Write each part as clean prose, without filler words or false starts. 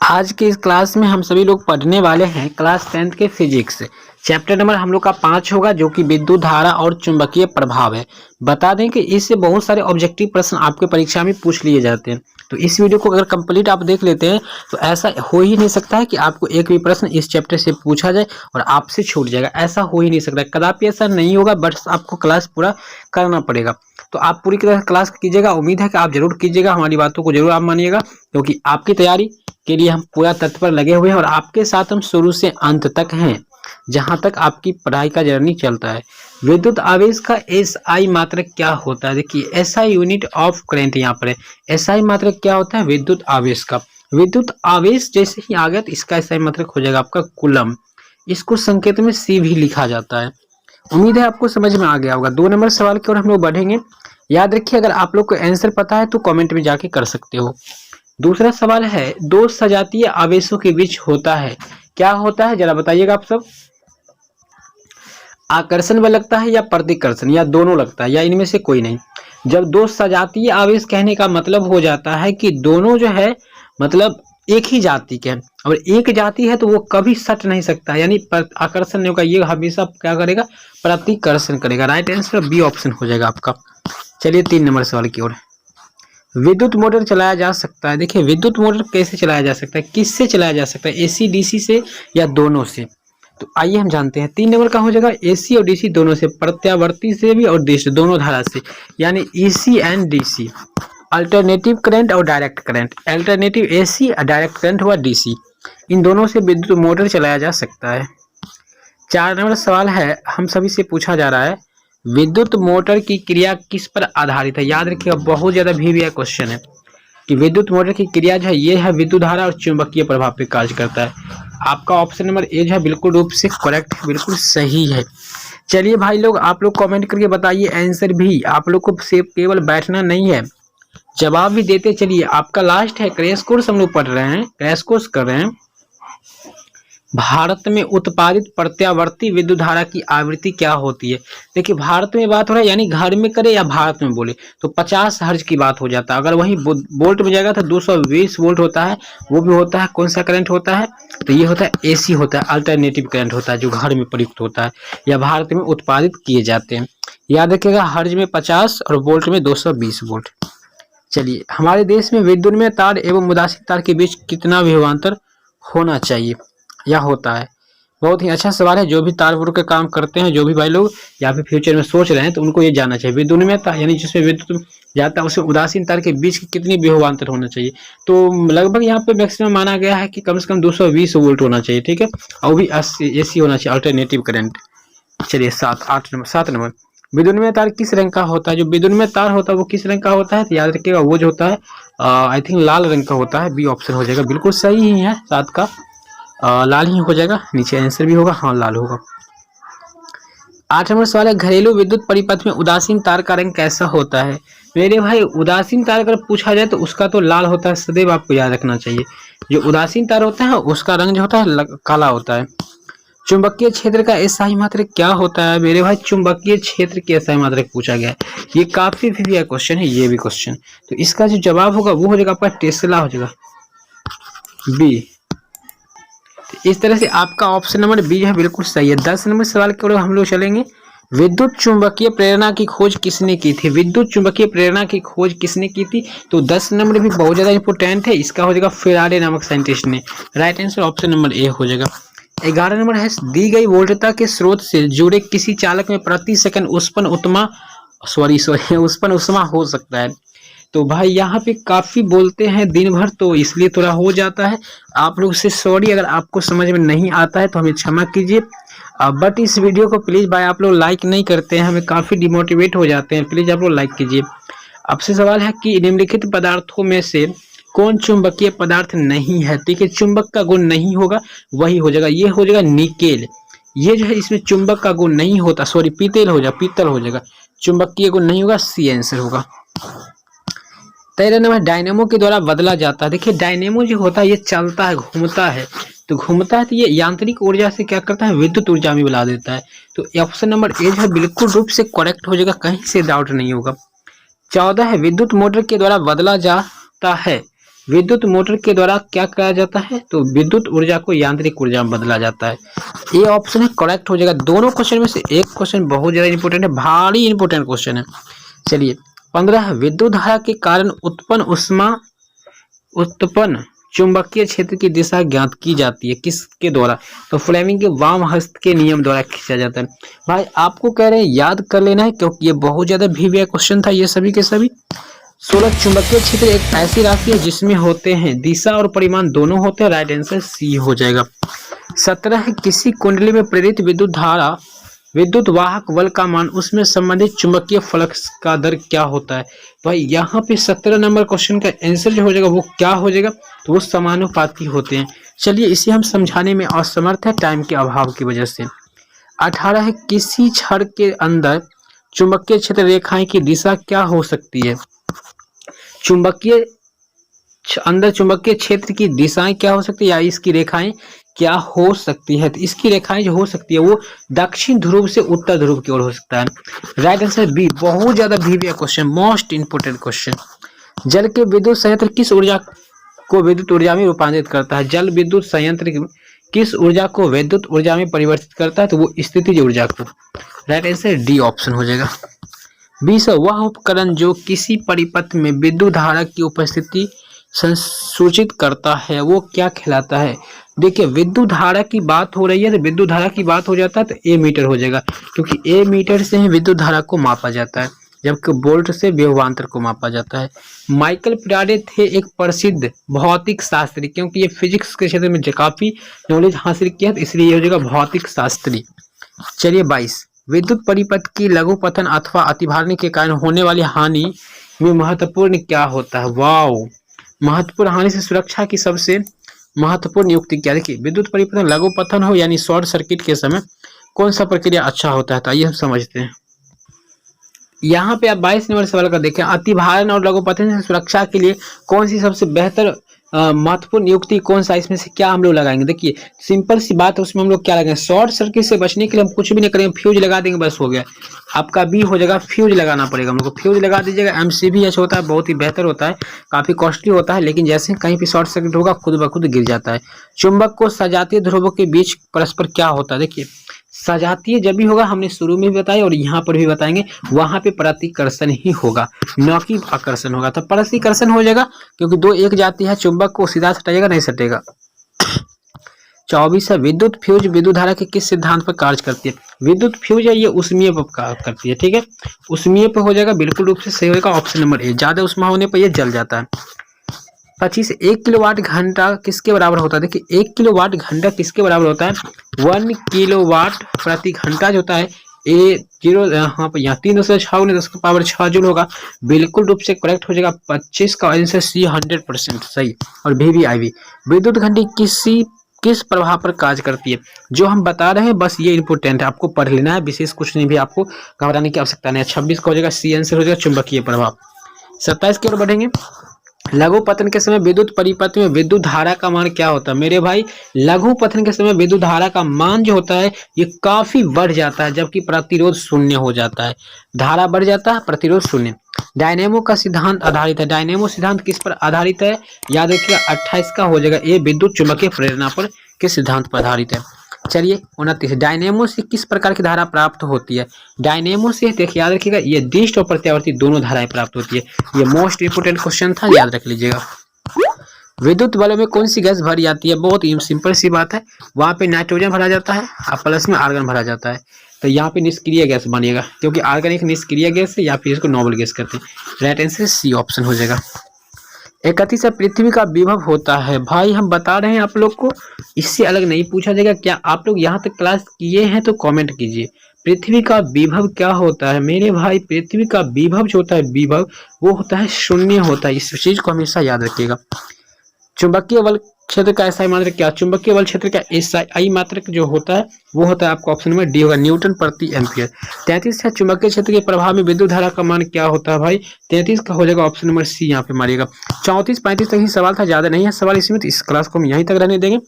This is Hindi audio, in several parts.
आज के इस क्लास में हम सभी लोग पढ़ने वाले हैं क्लास 10th के फिजिक्स। चैप्टर नंबर हम लोग का 5 होगा, जो कि विद्युत धारा और चुंबकीय प्रभाव है। बता दें कि इससे बहुत सारे ऑब्जेक्टिव प्रश्न आपके परीक्षा में पूछ लिए जाते हैं। तो इस वीडियो को अगर कंप्लीट आप देख लेते हैं तो ऐसा हो ही नहीं सकता है कि आपको एक भी प्रश्न इस चैप्टर से पूछा जाए और आपसे छूट जाएगा। ऐसा हो ही नहीं सकता, कदापि ऐसा नहीं होगा। बट आपको क्लास पूरा करना पड़ेगा। तो आप पूरी तरह क्लास कीजिएगा। उम्मीद है कि आप जरूर कीजिएगा, हमारी बातों को जरूर आप मानिएगा, क्योंकि आपकी तैयारी के लिए हम पूरा तत्पर लगे हुए हैं और आपके साथ हम शुरू से अंत तक हैं, जहां तक आपकी पढ़ाई का जर्नी चलता है। विद्युत आवेश का एसआई मात्रक क्या होता है? देखिए, एसआई यूनिट ऑफ करंट यहाँ पर है। एसआई मात्रक क्या होता है? विद्युत आवेश का। विद्युत आवेश जैसे ही आ गया तो इसका एसआई मात्रक हो जाएगा आपका कूलम। इसको संकेत में सी भी लिखा जाता है। उम्मीद है आपको समझ में आ गया होगा। 2 नंबर सवाल की ओर हम लोग बढ़ेंगे। याद रखिए, अगर आप लोग को आंसर पता है तो कमेंट में जाके कर सकते हो। दूसरा सवाल है, दो सजातीय आवेशों के बीच होता है, क्या होता है जरा बताइएगा आप सब। आकर्षण बल लगता है या प्रतिकर्षण, या दोनों लगता है, या इनमें से कोई नहीं। जब दो सजातीय आवेश कहने का मतलब हो जाता है कि दोनों जो है मतलब एक ही जाति के हैं, और एक जाति है तो वो कभी सट नहीं सकता, यानी आकर्षण नहीं होगा, ये हमेशा क्या करेगा? प्रतिकर्षण करेगा। राइट आंसर बी ऑप्शन हो जाएगा आपका। चलिए 3 नंबर सवाल की ओर। विद्युत मोटर चलाया जा सकता है। देखिए, विद्युत मोटर कैसे चलाया जा सकता है, किससे चलाया जा सकता है? एसी डीसी से या दोनों से? तो आइए हम जानते हैं। 3 नंबर का हो जाएगा एसी और डीसी दोनों से, प्रत्यावर्ती से भी और डिश दोनों धारा से, यानी EC and DC. Alternative current और डायरेक्ट करंट, अल्टरनेटिव एसी और डायरेक्ट करंट हुआ डीसी, इन दोनों से विद्युत मोटर चलाया जा सकता है। 4 नंबर सवाल है, हम सभी से पूछा जा रहा है, विद्युत मोटर की क्रिया किस पर आधारित है? याद रखिएगा, बहुत ज्यादा भी क्वेश्चन है कि विद्युत मोटर की क्रिया जो है ये है विद्युत धारा और चुंबकीय प्रभाव पे कार्य करता है। आपका ऑप्शन नंबर ए जो है बिल्कुल रूप से करेक्ट है, बिल्कुल सही है। चलिए भाई लोग, आप लोग कमेंट करके बताइए आंसर भी। आप लोग को सिर्फ केवल बैठना नहीं है, जवाब भी देते चलिए। आपका लास्ट है क्रैश कोर्स, हम लोग पढ़ रहे हैं, क्रैश कोर्स कर रहे हैं। भारत में उत्पादित प्रत्यावर्ती विद्युत धारा की आवृत्ति क्या होती है? देखिए, भारत में बात हो रहा है, यानी घर में करे या भारत में बोले तो 50 हर्ज की बात हो जाता है। अगर वही वोल्ट में जाएगा तो 220 वोल्ट होता है। वो भी होता है, कौन सा करंट होता है? तो ये होता है एसी होता है, अल्टरनेटिव करंट होता है, जो घर में प्रयुक्त होता है या भारत में उत्पादित किए जाते हैं। याद रखिएगा, हर्ज में 50 और वोल्ट में 220 वोल्ट। चलिए, हमारे देश में विद्युन्मय तार एवं उदासीन तार के बीच कितना विभवांतर होना चाहिए या होता है? बहुत ही अच्छा सवाल है। जो भी तार का काम करते हैं, जो भी भाई लोग या फिर फ्यूचर में सोच रहे हैं, तो उनको ये जानना चाहिए विद्युन्मय तार यानी जिसमें विद्युत जाता है उसमें उदासीन तार के बीच कितनी विभवांतर होना चाहिए। तो लगभग यहाँ पे मैक्सिमम माना गया है कि कम से कम 220 वोल्ट होना चाहिए, ठीक है, और भी एसी होना चाहिए, अल्टरनेटिव करंट। चलिए 7 नंबर, विद्युन्मय तार किस रंग का होता है? जो विद्युन्मय तार होता है वो किस रंग का होता है? तो याद रखिएगा, वो जो होता है आई थिंक लाल रंग का होता है। बी ऑप्शन हो जाएगा, बिल्कुल सही ही है। 7 का लाल ही हो जाएगा, नीचे आंसर भी होगा, हाँ लाल होगा। 8 नंबर सवाल है, घरेलू विद्युत परिपथ में उदासीन तार का रंग कैसा होता है? मेरे भाई, उदासीन तार अगर पूछा जाए तो उसका तो लाल होता है, सदैव आपको याद रखना चाहिए। जो उदासीन तार होता है उसका रंग जो होता है काला होता है। चुंबकीय क्षेत्र का एसआई मात्रक क्या होता है? मेरे भाई, चुंबकीय क्षेत्र की एसआई मात्रक पूछा गया है। ये काफी भी क्वेश्चन है, ये भी क्वेश्चन। तो इसका जो जवाब होगा वो हो जाएगा आपका टेस्ला हो जाएगा, बी। इस तरह से आपका ऑप्शन नंबर बी है बिल्कुल सही है। 10 नंबर सवाल की ओर हम लोग चलेंगे। विद्युत चुंबकीय प्रेरणा की खोज किसने की थी? विद्युत चुंबकीय प्रेरणा की खोज किसने की थी? तो 10 नंबर भी बहुत ज्यादा इंपोर्टेंट है, इसका हो जाएगा फेराडे नामक साइंटिस्ट ने। Right answer option number A हो जाएगा। 11 नंबर है, दी गई वोल्टता के स्रोत से जुड़े किसी चालक में प्रति सेकंड उष्ण उष्मा हो सकता है। तो भाई यहाँ पे काफी बोलते हैं दिन भर, तो इसलिए थोड़ा हो जाता है। आप लोग से सॉरी, अगर आपको समझ में नहीं आता है तो हमें क्षमा कीजिए। बट इस वीडियो को प्लीज भाई आप लोग लाइक नहीं करते हैं, हमें काफी डिमोटिवेट हो जाते हैं। प्लीज आप लोग लाइक कीजिए। आपसे सवाल है कि निम्नलिखित पदार्थों में से कौन चुंबकीय पदार्थ नहीं है? ठीक है, चुंबक का गुण नहीं होगा, वही हो जाएगा, ये हो जाएगा निकेल। ये जो है इसमें चुंबक का गुण नहीं होता, सॉरी पीतल हो जाएगा, चुंबकीय गुण नहीं होगा, सी आंसर होगा। 13 नंबर, डायनेमो के द्वारा बदला जाता है। देखिए, डायनेमो जो होता है ये चलता है, घूमता है, तो घूमता है तो ये यांत्रिक ऊर्जा से क्या करता है? विद्युत ऊर्जा में बदला देता है। तो ऑप्शन नंबर ए जो है बिल्कुल रूप से करेक्ट हो जाएगा, कहीं से डाउट नहीं होगा। 14 है, विद्युत मोटर के द्वारा बदला जाता है विद्युत मोटर के द्वारा क्या किया जाता है, तो विद्युत ऊर्जा को यांत्रिक ऊर्जा में बदला जाता है। ये ऑप्शन है करेक्ट हो जाएगा। दोनों क्वेश्चन में से एक क्वेश्चन बहुत ज्यादा इंपॉर्टेंट है, भारी इंपॉर्टेंट क्वेश्चन है। चलिए 15 विद्युत धारा के कारण उत्पन्न चुंबकीय क्षेत्र की दिशा ज्ञात की जाती है, किसके द्वारा, तो फ्लेमिंग के वाम हस्त के नियम द्वारा खींचा जाता है। भाई आपको कह रहे हैं याद कर लेना है, क्योंकि ये बहुत ज्यादा वीवीआई क्वेश्चन था ये सभी के सभी। 16 चुंबकीय क्षेत्र एक ऐसी राशि है जिसमें होते हैं दिशा और परिमाण दोनों होते हैं, राइट आंसर सी हो जाएगा। 17 किसी कुंडली में प्रेरित विद्युत धारा विद्युत वाहक बल का मान उसमें संबंधित चुंबकीय फ्लक्स का दर क्या होता है। भाई यहाँ पे 17 नंबर क्वेश्चन का आंसर जो हो जाएगा वो क्या हो जाएगा, तो वो समानुपाती होते हैं। चलिए इसे हम समझाने में असमर्थ है टाइम के अभाव की वजह से। 18 है किसी छड़ के अंदर चुंबकीय क्षेत्र रेखाएं की दिशा क्या हो सकती है। चुंबकीय क्षेत्र की दिशाएं क्या हो सकती है, या इसकी रेखाएं क्या हो सकती है, तो इसकी रेखाएं जो हो सकती है वो दक्षिण ध्रुव से उत्तर ध्रुव की ओर हो सकता है। राइट आंसर बी, बहुत ज्यादा VVI question, most important question. जल के विद्युत संयंत्र किस ऊर्जा को विद्युत ऊर्जा में रूपांतरित करता है। जल विद्युत संयंत्र किस ऊर्जा को विद्युत ऊर्जा में परिवर्तित करता है, तो वो स्थितिज ऊर्जा को। राइट आंसर डी ऑप्शन हो जाएगा। 20 वह उपकरण जो किसी परिपथ में विद्युत धारा की उपस्थिति सूचित करता है वो क्या कहलाता है। देखिए विद्युत धारा की बात हो रही है, तो विद्युत धारा की बात हो जाता है तो ए मीटर हो जाएगा, क्योंकि ए मीटर से ही विद्युत धारा को मापा जाता है, जबकि वोल्ट से विभवांतर को मापा जाता है। माइकल फैराडे थे एक प्रसिद्ध भौतिक शास्त्री, क्योंकि ये फिजिक्स के क्षेत्र में काफी नॉलेज हासिल किया, तो इसलिए ये हो जाएगा भौतिक शास्त्री। चलिए 22 विद्युत परिपथ की लघुपतन अथवा अतिभारने के कारण होने वाली हानि में महत्वपूर्ण क्या होता है। वाओ, महत्वपूर्ण हानि से सुरक्षा की सबसे महत्वपूर्ण युक्ति क्या। देखिए विद्युत परिपथन लघुपतन हो यानी शॉर्ट सर्किट के समय कौन सा प्रक्रिया अच्छा होता है, तो आइए हम समझते हैं। यहाँ पे आप 22 नंबर सवाल का देखें, अतिभारण और लघुपतन से सुरक्षा के लिए कौन सी सबसे बेहतर महत्वपूर्ण युक्ति कौन सा, इसमें से क्या हम लोग लगाएंगे। देखिए सिंपल सी बात है, उसमें हम लोग क्या लगाएंगे, शॉर्ट सर्किट से बचने के लिए हम कुछ भी नहीं करेंगे, फ्यूज लगा देंगे, बस हो गया। आपका बी हो जाएगा, फ्यूज लगाना पड़ेगा हम लोग को, फ्यूज लगा दीजिएगा। MCBH होता है, बहुत ही बेहतर होता है, काफी कॉस्टली होता है, लेकिन जैसे कहीं भी शॉर्ट सर्किट होगा खुद ब खुद गिर जाता है। चुंबक को सजातीय ध्रुवों के बीच परस्पर क्या होता है। देखिए सजातीय जब भी होगा, हमने शुरू में भी बताया और यहाँ पर भी बताएंगे, वहां पे प्रतिकर्षण ही होगा, न कि आकर्षण होगा। तो प्रतिकर्षण हो जाएगा, क्योंकि दो एक जाति है, चुंबक को सीधा सटाइएगा नहीं सटेगा। 24 है विद्युत फ्यूज विद्युत धारा के किस सिद्धांत पर कार्य करती है। विद्युत फ्यूज है ये उष्मीय पर कार्य करती है, ठीक है, उष्मीय पर हो जाएगा, बिल्कुल रूप से सही होगा ऑप्शन नंबर ए, ज्यादा उष्मा होने पर यह जल जाता है। 25 1 किलोवाट घंटा किसके बराबर होता है। देखिए 1 किलोवाट घंटा किसके बराबर होता है, 1 किलोवाट प्रति घंटा जो होता है ए 0 यहाँ पर यहाँ 3×10⁶ जूल होगा, बिल्कुल रूप से करेक्ट हो जाएगा। 25 का आंसर सी 100% सही। और VVIV विद्युत घंटी किस प्रभाव पर कार्य करती है, जो हम बता रहे हैं बस ये इंपोर्टेंट है, आपको पढ़ लेना है, विशेष कुछ नहीं भी आपको घबराने की आवश्यकता नहीं है। 26 का हो जाएगा सी आंसर हो जाएगा चुंबकीय प्रभाव। 27 की ओर बढ़ेंगे, लघुपतन के समय विद्युत परिपथ में विद्युत धारा का मान क्या होता है। मेरे भाई लघुपतन के समय विद्युत धारा का मान जो होता है ये काफी बढ़ जाता है, जबकि प्रतिरोध शून्य हो जाता है। धारा बढ़ जाता है, प्रतिरोध शून्य। डायनेमो का सिद्धांत आधारित है, डायनेमो सिद्धांत किस पर आधारित है, याद रखिएगा 28 का हो जाएगा ये विद्युत चुंबकीय प्रेरणा पर किस सिद्धांत पर आधारित है। चलिए 29 डायनेमो से किस प्रकार की धारा प्राप्त होती है। डायनेमो से देखिए याद रखिएगा ये दिष्ट और प्रत्यावर्ती दोनों धाराएं प्राप्त होती है, ये मोस्ट इंपोर्टेंट क्वेश्चन था, याद रख लीजिएगा। विद्युत बल्ब में कौन सी गैस भरी जाती है, बहुत ही सिंपल सी बात है, वहां पे नाइट्रोजन भरा जाता है और प्लस में आर्गन भरा जाता है, तो यहाँ पे निष्क्रिय गैस बनेगा, क्योंकि आर्गन एक निष्क्रिय गैस है, या फिर इसको नोबल गैस करते हैं। राइट आंसर सी ऑप्शन हो जाएगा। 31 से पृथ्वी का विभव होता है। भाई हम बता रहे हैं आप लोग को, इससे अलग नहीं पूछा जाएगा। क्या आप लोग यहाँ तक क्लास किए हैं तो कमेंट कीजिए, पृथ्वी का विभव क्या होता है। मेरे भाई पृथ्वी का विभव जो होता है, विभव वो होता है शून्य होता है, इस चीज को हमेशा याद रखिएगा। चुंबकीय बल क्षेत्र का एसआई मात्रक क्या, चुंबकीय बल क्षेत्र का एसआई मात्रक जो होता है वो होता है आपका ऑप्शन नंबर डी होगा, न्यूटन प्रति एम्पियर। 33 है चुंबकीय क्षेत्र के प्रभाव में विद्युत धारा का मान क्या होता है। भाई 33 का हो जाएगा ऑप्शन नंबर सी, यहाँ पे मारिएगा। 34 35 तक ही सवाल था, ज्यादा नहीं है सवाल इसमें, तो इस क्लास को हम यहीं तक रहने देंगे।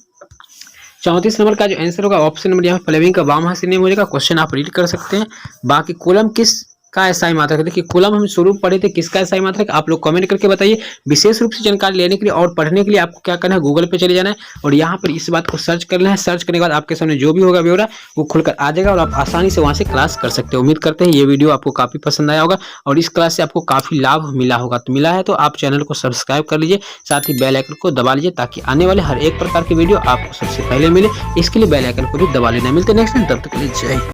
34 नंबर का जो आंसर होगा ऑप्शन नंबर यहाँ फ्लेमिंग का वाम हाथ से नियम हो जाएगा। क्वेश्चन आप रीड कर सकते हैं। बाकी कॉलम किस का एसआई मात्रक। देखिए कूलम हम शुरू में पढ़े थे, किसका एसआई मात्रक आप लोग कमेंट करके बताइए। विशेष रूप से जानकारी लेने के लिए और पढ़ने के लिए आपको क्या करना है, गूगल पे चले जाना है और यहाँ पर इस बात को सर्च करना है। सर्च करने के बाद आपके सामने जो भी होगा ब्यौरा वो खुलकर आ जाएगा और आप आसानी से वहां से क्लास कर सकते हो। उम्मीद करते हैं ये वीडियो आपको काफी पसंद आया होगा और इस क्लास से आपको काफी लाभ मिला होगा। तो मिला है तो आप चैनल को सब्सक्राइब कर लीजिए, साथ ही बेल आइकन को दबा लीजिए ताकि आने वाले हर एक प्रकार की वीडियो आपको सबसे पहले मिले। इसके लिए बेल आइकन को भी दबा लेना। मिलते हैं नेक्स्ट टाइम, तब तक के लिए जय हिंद।